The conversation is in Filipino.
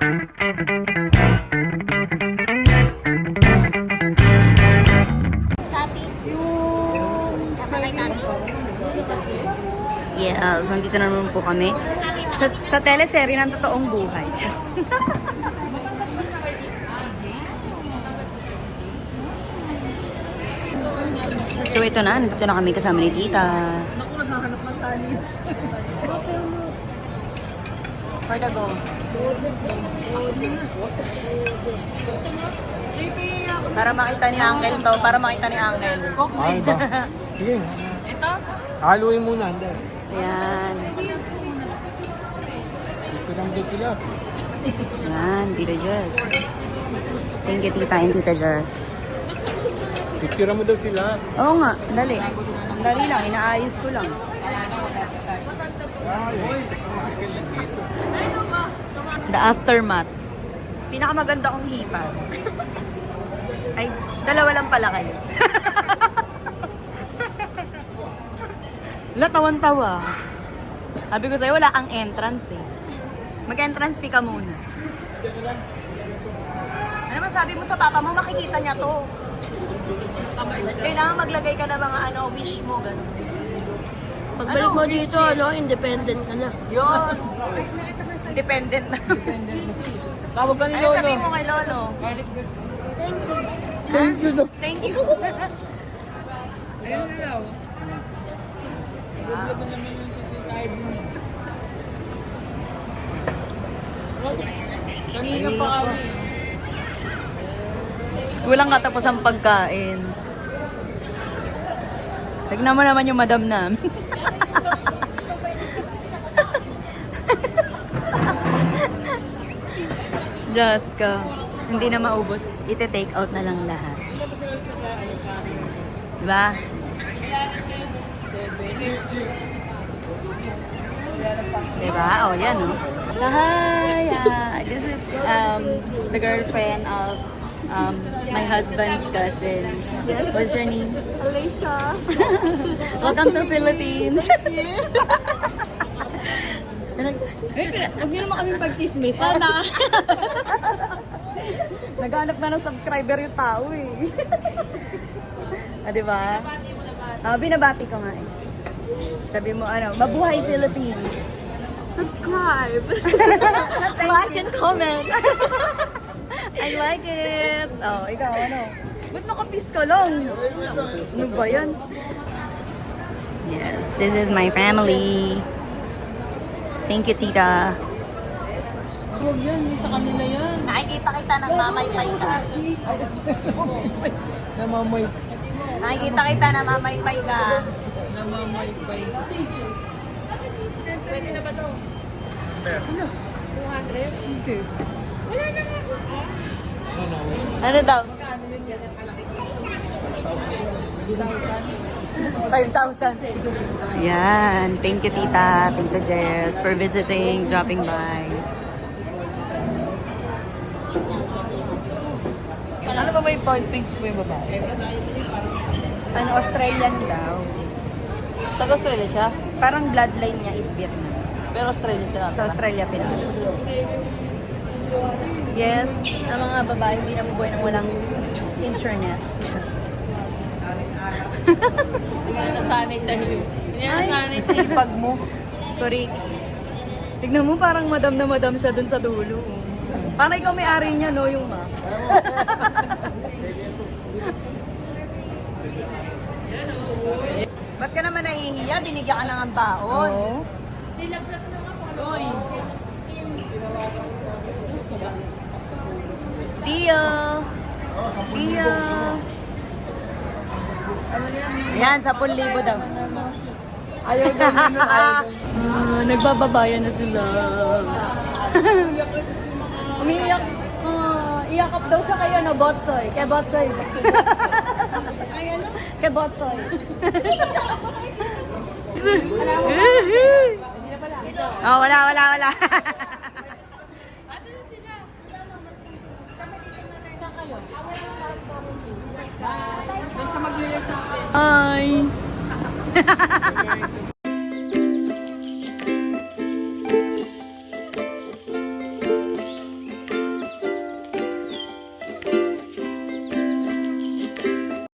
Yeah, nandito na naman po kami. Sa teleserye ng totoong buhay. So ito na, nandito na kami kasama ni Tita. Naku, naghahanap ng tali. Where to go? Para makita ni Uncle to, para makita ni Uncle. Ay ba? Sige. Ito? Haluin muna, hindi. Ayan. Ito lang din sila. Ayan, Tita Jess. Thank you, Tita and Tita Jess. Picture mo daw sila. Oo nga, dali. Dali lang, inaayos ko lang. The aftermath. Pinakamaganda kong hipan. Ay, dalawa lang pala kayo. Wala, tawan-tawa. Sabi ko sa'yo, wala kang entrance eh. Mag-entrance fee ka muna. Ano man sabi mo sa papa mo, makikita niya to. Kailangan maglagay ka ng mga wish mo, gano'n. Pagbalik mo dito, independent ka na. Yun. Independent na. Tawag ka ni Ano Lolo. sabihin mo kay Lolo? Thank you. Thank you. Ayun na daw. Wow. Naman yung si Tita Ivy. Kanina pa kami. Kulang katapos ang pagkain. Tignan mo naman yung madam namin. Diyos ko. Hindi na maubos. Ite-take out na lang lahat. Diba? Diba? Oh, yan, oh. So, hi! This is the girlfriend of my husband's cousin. Yes. What's your name? Alicia. Welcome to Philippines. Huwag niyo naman kaming pagkismis. Sana. Naghanap na ng subscriber yung tao eh. Diba? Binabati ko nga eh. Sabi mo mabuhay Philippines. Subscribe. Like and comment. I like it. Oh, ikaw Ba't nakapis ka lang? Ano ba yan? Yes, this is my family. Thank you, Tita. Huwag yan, hindi sa kanila yan. Nakikita kita ng mamaypay ka. Namamoy. Nakikita kita na mamaypay ka. Namamoy pa yun. Pwede na ba ito? 200? Hindi. Wala na nga. Ano daw? 5,000. Yan. Thank you, Tita. Tita Jess, for visiting, dropping by. Ano ba may point page mo yung babae? Australian daw. Taga-Australia siya? Parang bloodline niya is Vietnam. Pero Australia siya. Sa Australia, pinag. Yes, ang mga babae hindi nabubuhay ng walang internet. Hindi ka nasanay sa hiyo. Hindi ka nasanay sa ipag mo. Correct. Tignan mo, parang madam na madam siya dun sa dulo. Parang ikaw may-ari niya, no, yung ma. Ba't ka naman nahihiya? Binigyan ka na ng baon. Oo. Uy. Dio. Dio. Yan, 10,000 daw. Ayaw daw. Nagbababayan na sila. Umiiyak. Iyakap daw siya kay Botsoy. Kay Botsoy. Ay, ano? Kay Botsoy. Oh, wala. Saan kayo? Doon siya mag-relax sa akin. Hi.